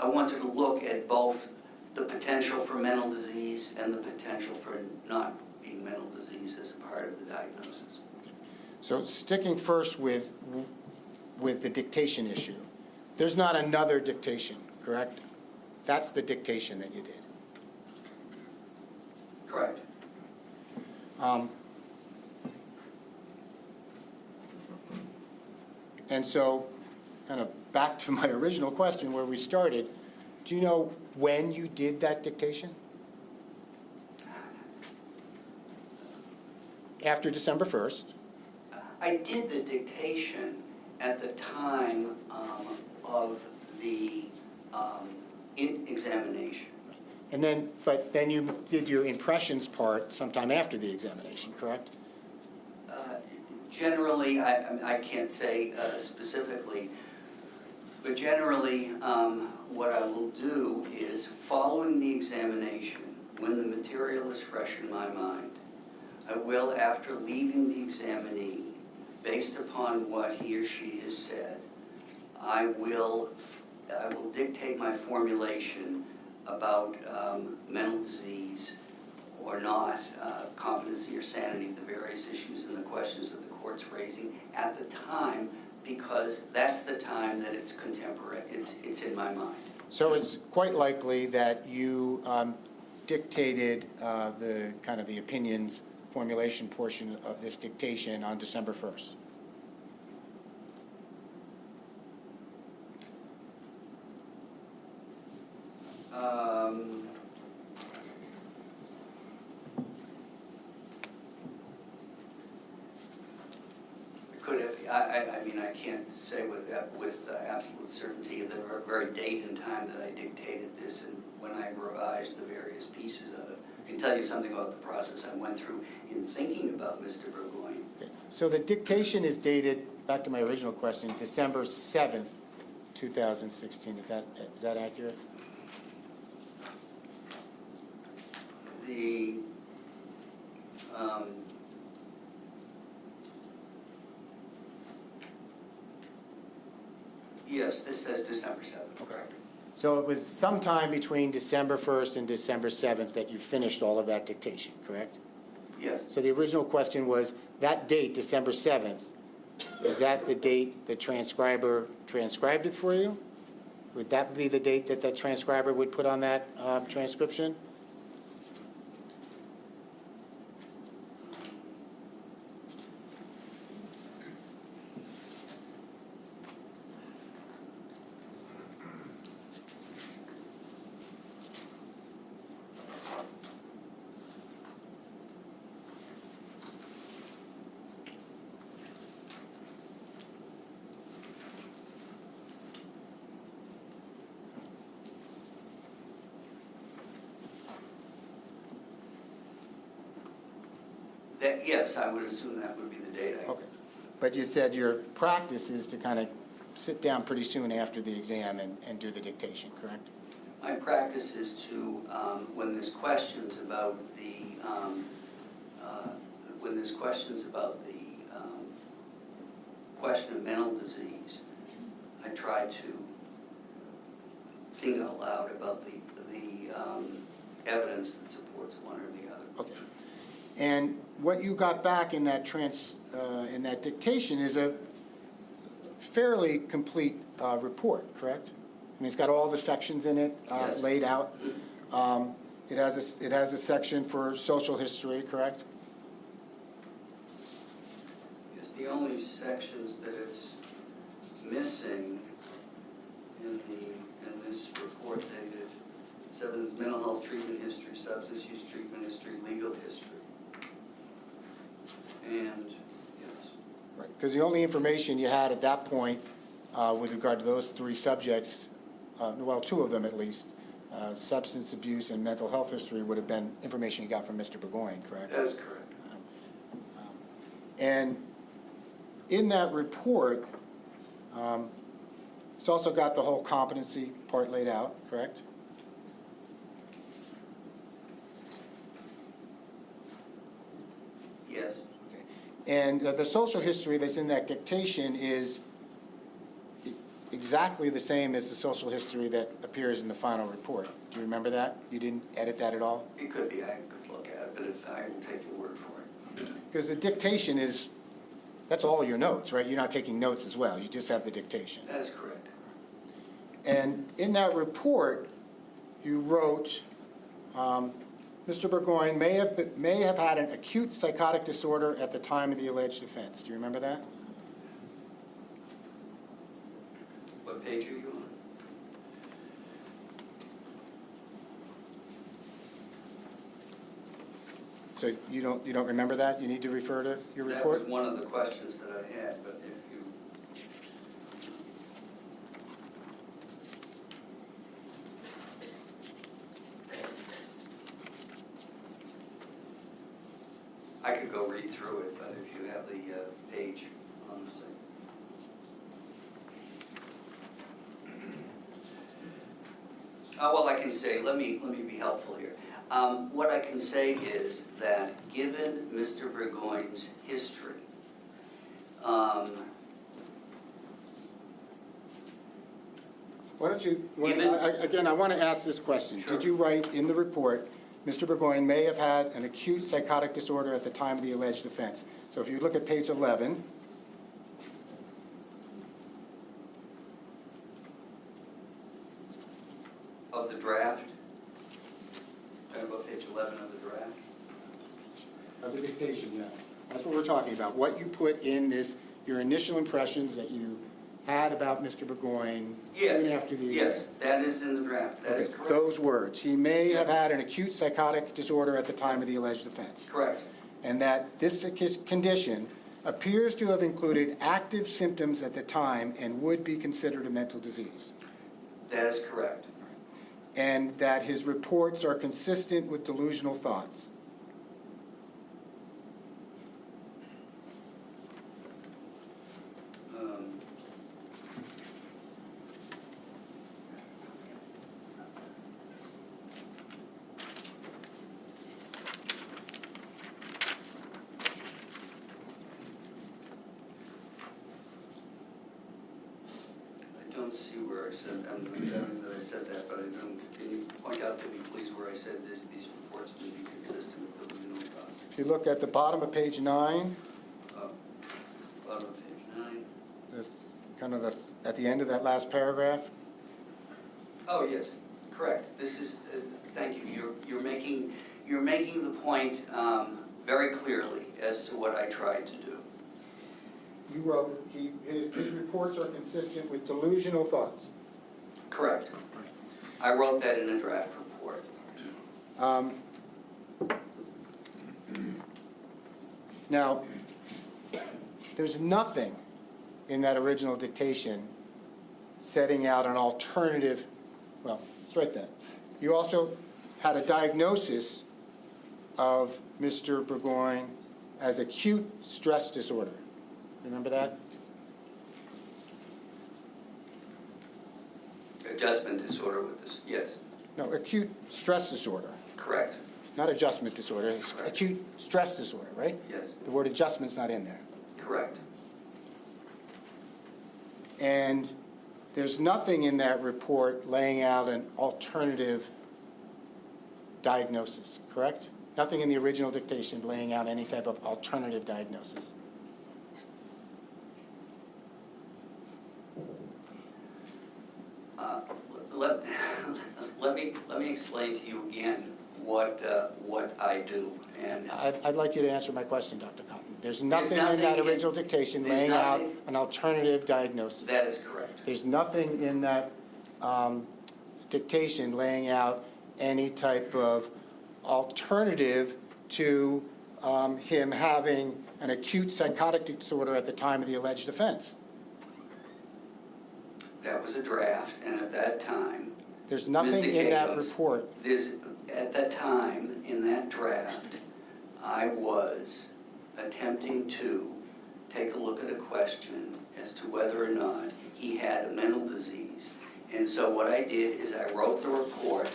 I wanted to look at both the potential for mental disease and the potential for not being mental disease as a part of the diagnosis. So sticking first with the dictation issue, there's not another dictation, correct? That's the dictation that you did. Correct. And so, kind of back to my original question where we started, do you know when you did that dictation? After December 1st. I did the dictation at the time of the examination. And then, but then you did your impressions part sometime after the examination, correct? Generally, I can't say specifically, but generally, what I will do is, following the examination, when the material is fresh in my mind, I will, after leaving the examinee, based upon what he or she has said, I will dictate my formulation about mental disease or not, competency or sanity, the various issues and the questions that the court's raising at the time, because that's the time that it's contemporary, it's in my mind. So it's quite likely that you dictated the kind of the opinions formulation portion of this dictation on December 1st. Could have, I mean, I can't say with absolute certainty the very date and time that I dictated this and when I revised the various pieces of it. I can tell you something about the process I went through in thinking about Mr. Bourgoin. Okay. So the dictation is dated, back to my original question, December 7th, 2016. Is that accurate? The yes, this says December 7th, correct? So it was sometime between December 1st and December 7th that you finished all of that dictation, correct? Yes. So the original question was, that date, December 7th, is that the date the transcriber transcribed it for you? Would that be the date that the transcriber would put on that transcription? Yes, I would assume that would be the date. Okay. But you said your practice is to kind of sit down pretty soon after the exam and do the dictation, correct? My practice is to, when there's questions about the question of mental disease, I try to think out loud about the evidence that supports one or the other. Okay. And what you got back in that dictation is a fairly complete report, correct? I mean, it's got all the sections in it Yes. laid out. It has a section for social history, correct? Yes, the only sections that it's missing in this report dated 7 is mental health treatment history, substance use treatment history, legal history. And, yes. Right, because the only information you had at that point with regard to those three subjects, well, two of them at least, substance abuse and mental health history would have been information you got from Mr. Bourgoin, correct? That is correct. And in that report, it's also got the whole competency part laid out, correct? Yes. And the social history that's in that dictation is exactly the same as the social history that appears in the final report. Do you remember that? You didn't edit that at all? It could be, I could look at it, but if I will take your word for it. Because the dictation is That's all your notes, right? You're not taking notes as well, you just have the dictation. That is correct. And in that report, you wrote, Mr. Bourgoin may have had an acute psychotic disorder at the time of the alleged offense. Do you remember that? What page are you on? So you don't remember that? You need to refer to your That report? was one of the questions that I had, but if you... I could go read through it, but if you have the page on the site. Well, I can say, let me be helpful here. What I can say is that given Mr. Bourgoin's history, Why don't you, Given- again, I want to ask this question. Sure. Did you write in the report, Mr. Bourgoin may have had an acute psychotic disorder at the time of the alleged offense? So if you look at page 11, of the draft, talking about page 11 of the draft, of the dictation, yes. That's what we're talking about. What you put in this, your initial impressions that you had about Mr. Bourgoin yes, soon after the event. yes, that is in the draft, that is Okay, correct. those words. He may have had an acute psychotic disorder at the time of the alleged offense. Correct, And that this condition appears to have included active symptoms at the time and would be considered a mental disease. that is correct, And that his reports are consistent with delusional thoughts. um, I don't see where I said, I'm not doubting that I said that, but I don't, can you point out to me, please, where I said this, these reports may be consistent with delusional thoughts? If you look at the bottom of page 9, Bottom of page 9. at the end of that last paragraph, Oh, yes, correct. This is, thank you. You're making the point very clearly as to what I tried to do. you wrote, his reports are consistent with delusional thoughts. Correct. I wrote that in a draft report. Now, there's nothing in that original dictation setting out an alternative, well, it's right there. You also had a diagnosis of Mr. Bourgoin as acute stress disorder. Remember that? Adjustment disorder with this, yes, No, acute stress disorder, correct, not adjustment disorder, it's acute stress disorder, right? yes, The word adjustment's not in there. correct. And there's nothing in that report laying out an alternative diagnosis, correct? Nothing in the original dictation laying out any type of alternative diagnosis. Let me explain to you again what I do, and I'd like you to answer my question, Dr. Cotton. There's nothing in nothing that in- original dictation there's laying out nothing- an alternative diagnosis. that is correct. There's nothing in that dictation laying out any type of alternative to him having an acute psychotic disorder at the time of the alleged offense. That was a draft, and at that time, There's nothing in that Caicos, report. at that time, in that draft, I was attempting to take a look at a question as to whether or not he had a mental disease. And so what I did is I wrote the report.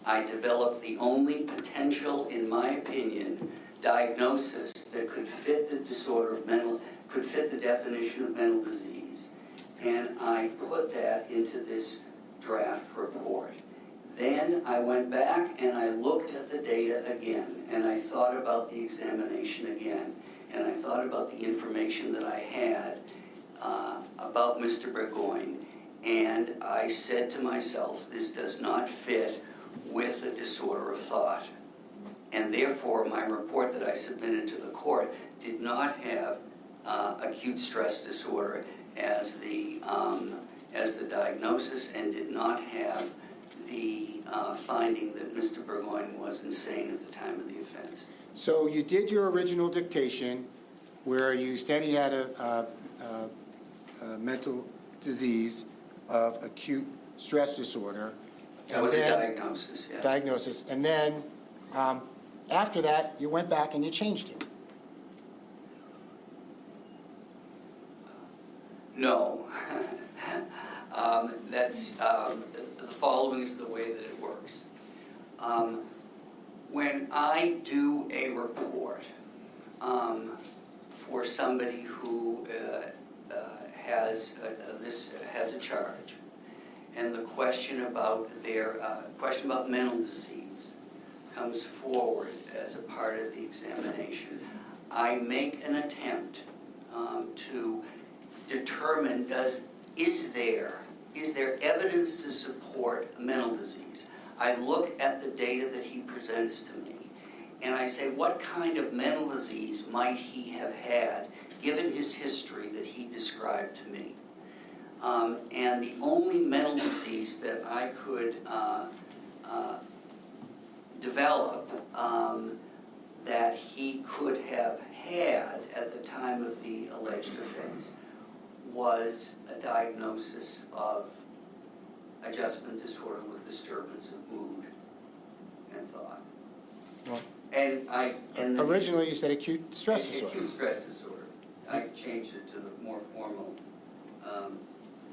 I developed the only potential, in my opinion, diagnosis that could fit the disorder of could fit the definition of mental disease. And I put that into this draft report. Then I went back and I looked at the data again, and I thought about the examination again. and I thought about the information that I had about Mr. Bourgoin, and I said to myself, this does not fit with a disorder of thought. And therefore, my report that I submitted to the court did not have acute stress disorder as the diagnosis, and did not have the finding that Mr. Bourgoin was insane at the time of the offense. So you did your original dictation where you said he had a mental disease of acute stress disorder. That was a diagnosis, yes. Diagnosis. And then after that, you went back and you changed it. No. The following is the way that it works. When I do a report for somebody who has a charge, and the question about mental disease comes forward as a part of the examination, I make an attempt to determine is there evidence to support mental disease. I look at the data that he presents to me, and I say, what kind of mental disease might he have had given his history that he described to me? And the only mental disease that I could develop that he could have had at the time of the alleged offense was a diagnosis of adjustment disorder with disturbance of mood and thought. Well, originally you said acute stress disorder. Acute stress disorder. I changed it to the more formal Well,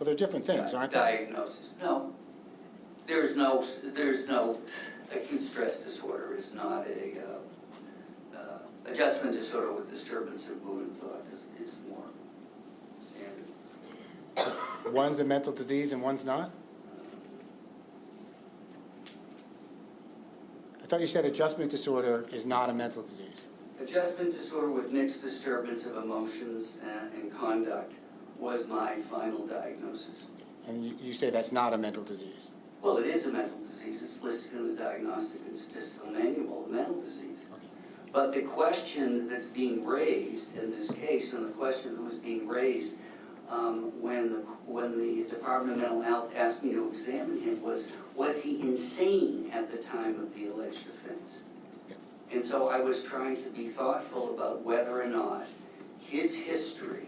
they're different things, aren't they? diagnosis. No, there's no acute stress disorder is not a adjustment disorder with disturbance of mood and thought is more standard. One's a mental disease and one's not? I thought you said adjustment disorder is not a mental disease. Adjustment disorder with mixed disturbance of emotions and conduct was my final diagnosis. And you say that's not a mental disease. Well, it is a mental disease. It's listed in the Diagnostic and Statistical Manual of Mental Disease. Okay. But the question that's being raised in this case, and the question that was being raised when the Department of Mental Health asked me to examine him was he insane at the time of the alleged offense? Okay. And so I was trying to be thoughtful about whether or not his history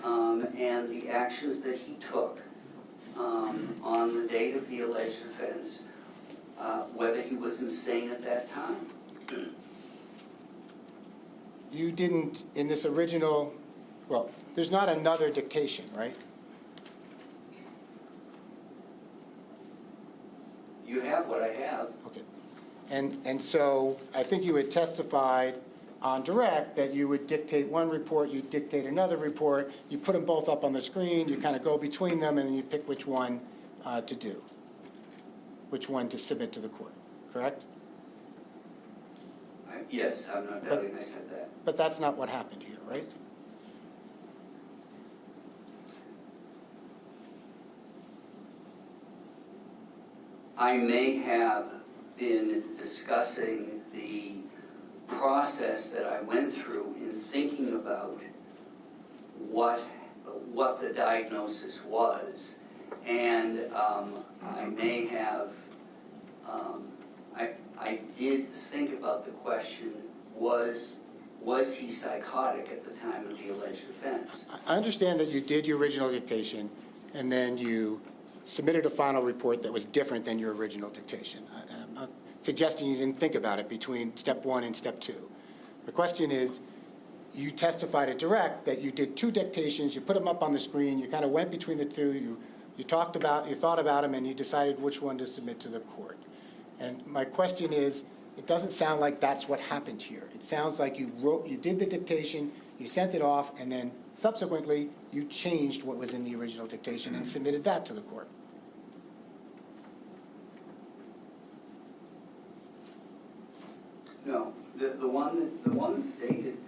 and the actions that he took on the date of the alleged offense, whether he was insane at that time. You didn't, in this original, well, there's not another dictation, right? You have what I have. Okay. And so I think you had testified on direct that you would dictate one report, you dictate another report, you put them both up on the screen, you kind of go between them, and then you pick which one to do, which one to submit to the court, correct? Yes, I'm not doubting I said that. But that's not what happened here, right? I may have been discussing the process that I went through in thinking about what the diagnosis was, and I may have, I did think about the question, was he psychotic at the time of the alleged offense? I understand that you did your original dictation, and then you submitted a final report that was different than your original dictation. I'm not suggesting you didn't think about it between step one and step two. The question is, you testified at direct that you did two dictations, you put them up on the screen, you kind of went between the two, you thought about them, and you decided which one to submit to the court. And my question is, it doesn't sound like that's what happened here. It sounds like you did the dictation, you sent it off, and then subsequently you changed what was in the original dictation and submitted that to the court. No, the one that's dated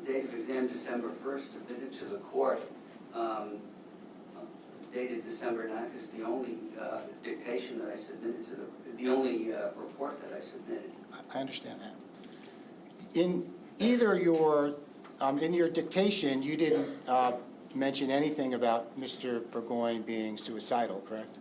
date of exam December 1st, submitted to the court, dated December 9th is the only dictation that I submitted to the only report that I submitted. I understand that. In either your, in your dictation, you didn't mention anything about Mr. Bourgoin being suicidal, correct?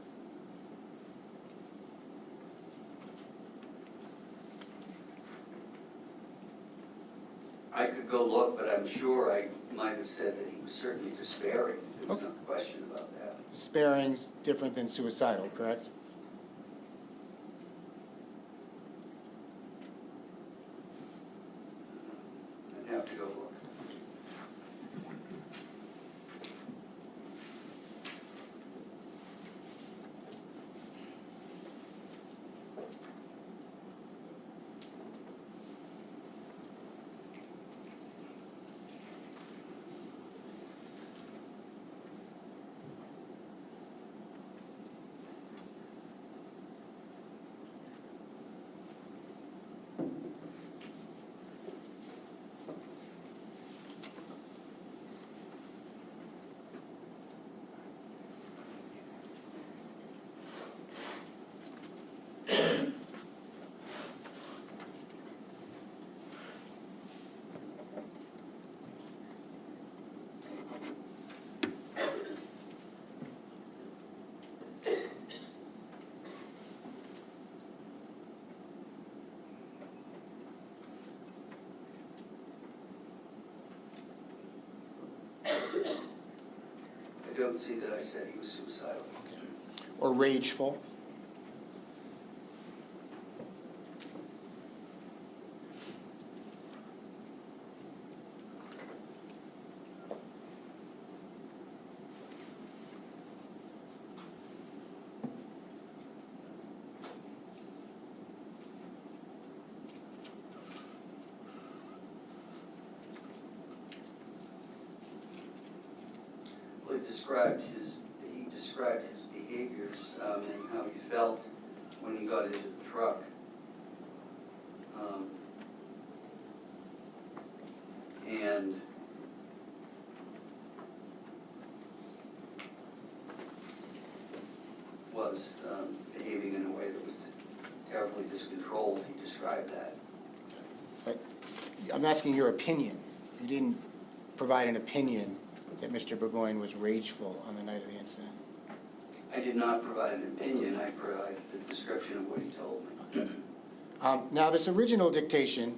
I could go look, but I'm sure I might have said that he was certainly despairing. There was Okay. no question about that. Despairing's different than suicidal, correct? I'd have to go look. I don't see that I said he was suicidal. Okay. Or rageful? Well, he described his behaviors and how he felt when he got into the truck. And was behaving in a way that was terribly discontrolled. He described that. But I'm asking your opinion. You didn't provide an opinion that Mr. Bourgoin was rageful on the night of the incident. I did not provide an opinion. I provided the description of what he told me. Okay. Now, this original dictation,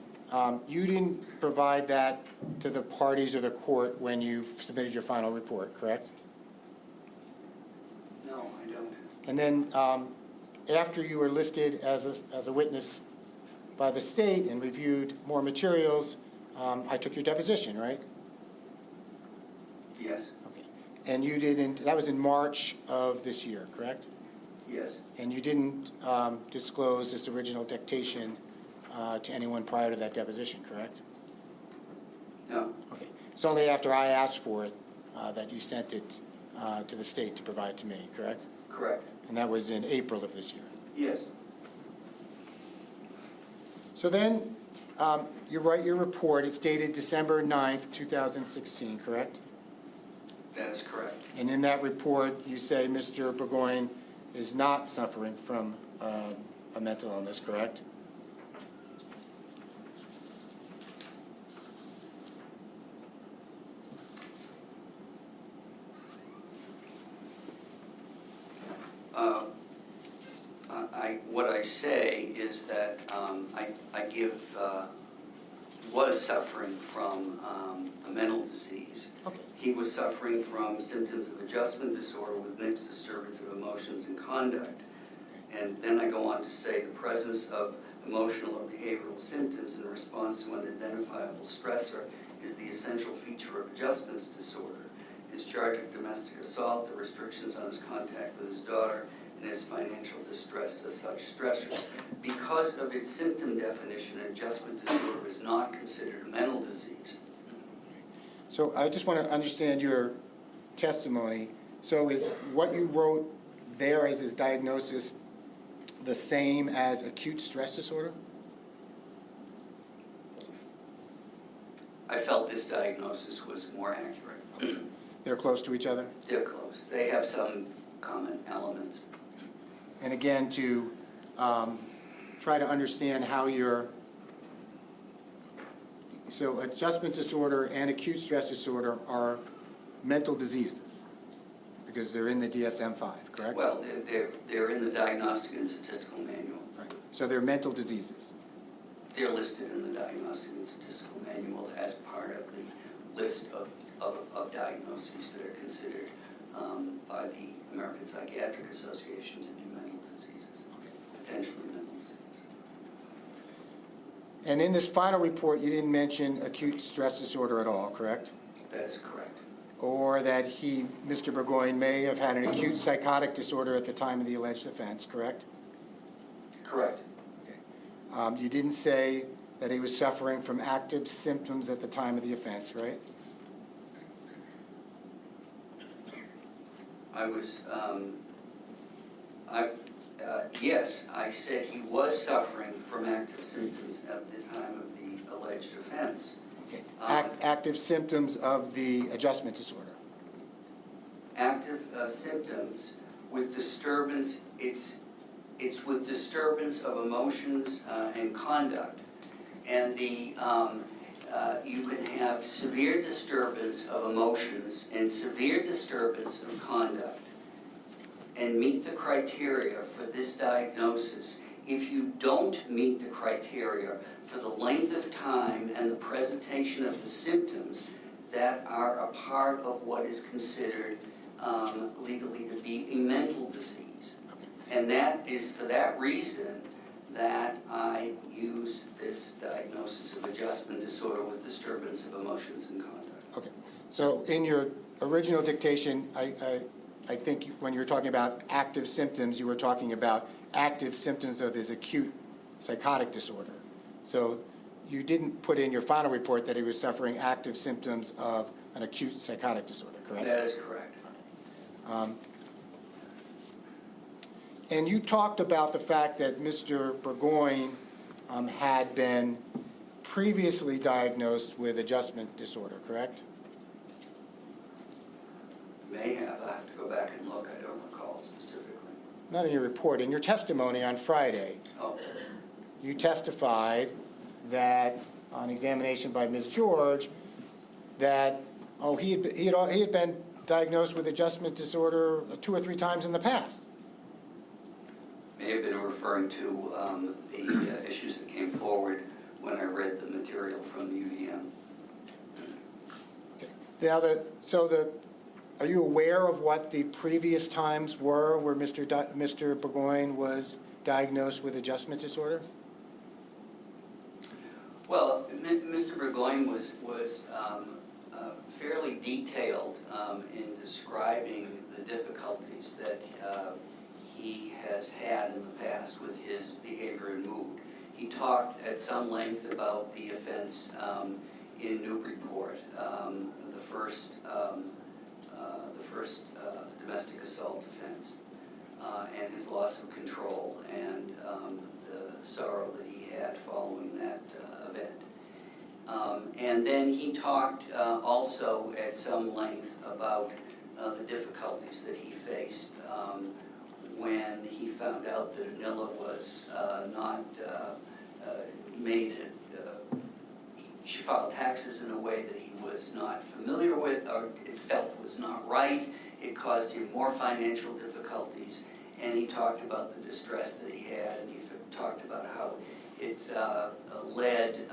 you didn't provide that to the parties or the court when you submitted your final report, correct? No, I don't. And then after you were listed as a witness by the state and reviewed more materials, I took your deposition, right? Yes. Okay. And you didn't, that was in March of this year, correct? Yes. And you didn't disclose this original dictation to anyone prior to that deposition, correct? No. Okay. It's only after I asked for it that you sent it to the state to provide to me, correct? Correct. And that was in April of this year. Yes. So then, you write your report, it's dated December 9th, 2016, correct? That is correct. And in that report, you say Mr. Bourgoin is not suffering from a mental illness, correct? What I say is that was suffering from a mental disease. Okay. He was suffering from symptoms of adjustment disorder with mixed disturbance of emotions and conduct. And then I go on to say the presence of emotional or behavioral symptoms in response to an identifiable stressor is the essential feature of adjustments disorder. His charge of domestic assault, the restrictions on his contact with his daughter, and his financial distress as such stressors. Because of its symptom definition, adjustment disorder is not considered a mental disease. So I just want to understand your testimony. So is what you wrote there as his diagnosis the same as acute stress disorder? I felt this diagnosis was more accurate. They're close to each other? They're close. They have some common elements. And again, to try to understand how so adjustment disorder and acute stress disorder are mental diseases, because they're in the DSM-5, correct? Well, they're in the Diagnostic and Statistical Manual. Right. So they're mental diseases. They're listed in the Diagnostic and Statistical Manual as part of the list of diagnoses that are considered by the American Psychiatric Association to be mental diseases, potentially mental diseases. And in this final report, you didn't mention acute stress disorder at all, correct? That is correct. Or that Mr. Bourgoin, may have had an acute psychotic disorder at the time of the alleged offense, correct? Correct. Okay. You didn't say that he was suffering from active symptoms at the time of the offense, right? Yes, I said he was suffering from active symptoms at the time of the alleged offense. Okay. Active symptoms of the adjustment disorder. Active symptoms with disturbance, it's with disturbance of emotions and conduct. And you can have severe disturbance of emotions and severe disturbance of conduct and meet the criteria for this diagnosis. If you don't meet the criteria for the length of time and the presentation of the symptoms that are a part of what is considered legally to be a mental disease. And that is for that reason that I used this diagnosis of adjustment disorder with disturbance of emotions and conduct. Okay. So in your original dictation, I think when you were talking about active symptoms, you were talking about active symptoms of his acute psychotic disorder. So you didn't put in your final report that he was suffering active symptoms of an acute psychotic disorder, correct? That is correct. And you talked about the fact that Mr. Bourgoin had been previously diagnosed with adjustment disorder, correct? May have. I have to go back and look. I don't recall specifically. Not in your report. In your testimony on Friday, Oh, you testified that, on examination by Ms. George, that he had been diagnosed with adjustment disorder 2 or 3 times in the past. may have been referring to the issues that came forward when I read the material from the UVM. Okay. Now, are you aware of what the previous times were where Mr. Bourgoin was diagnosed with adjustment disorder? Well, Mr. Bourgoin was fairly detailed in describing the difficulties that he has had in the past with his behavior and mood. He talked at some length about the offense in Newburyport, the first domestic assault offense, and his loss of control and the sorrow that he had following that event. And then he talked also at some length about the difficulties that he faced when he found out that Anila was not she filed taxes in a way that he was not familiar with or felt was not right. It caused him more financial difficulties, and he talked about the distress that he had, and he talked about how it led,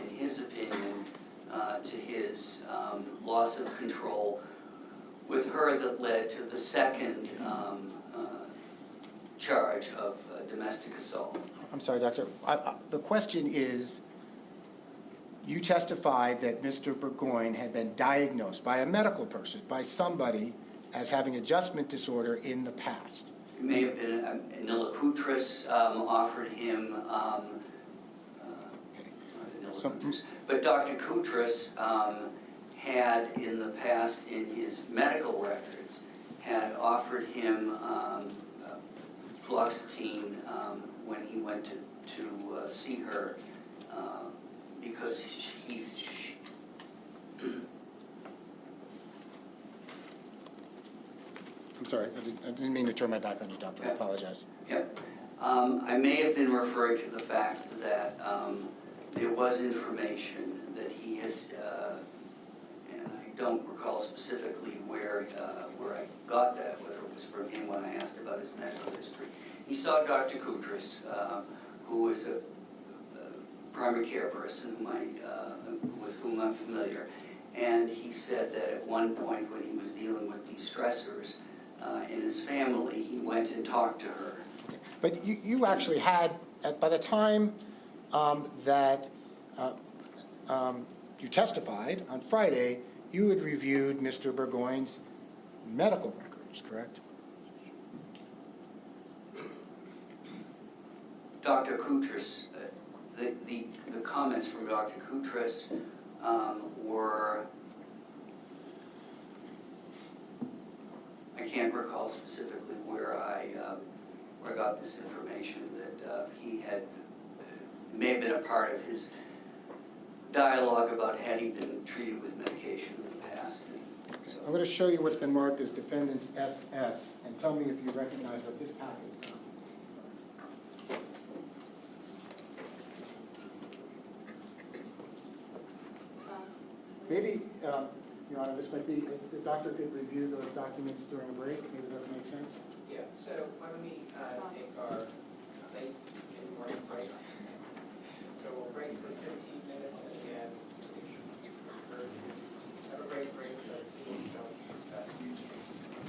in his opinion, to his loss of control with her that led to the second charge of domestic assault. I'm sorry, Doctor. The question is, you testified that Mr. Bourgoin had been diagnosed by a medical person, by somebody, as having adjustment disorder in the past. It may have been Anila Koutras offered him, but Dr. Koutras had in the past, in his medical records, had offered him fluoxetine when he went to see her because I'm sorry, I didn't mean to turn my back on you, Doctor. I Yeah. apologize. Yep. I may have been referring to the fact that there was information that he had, and I don't recall specifically where I got that, whether it was from him when I asked about his medical history. He saw Dr. Koutras, who is a primary care person with whom I'm familiar, and he said that at one point when he was dealing with these stressors in his family, he went and talked to her. But you actually had, by the time that you testified on Friday, you had reviewed Mr. Bourgoin's medical records, correct? Dr. Koutras, the comments from Dr. Koutras were, I can't recall specifically where I got this information, that he had, may have been a part of his dialogue about had he been treated with medication in the past. And so, I'm going to show you what's been marked as Defendant's SS, and tell me if you recognize what this packet is. Maybe, Your Honor, this might be, if the doctor could review those documents during a break, maybe that would make sense. Yeah, so why don't we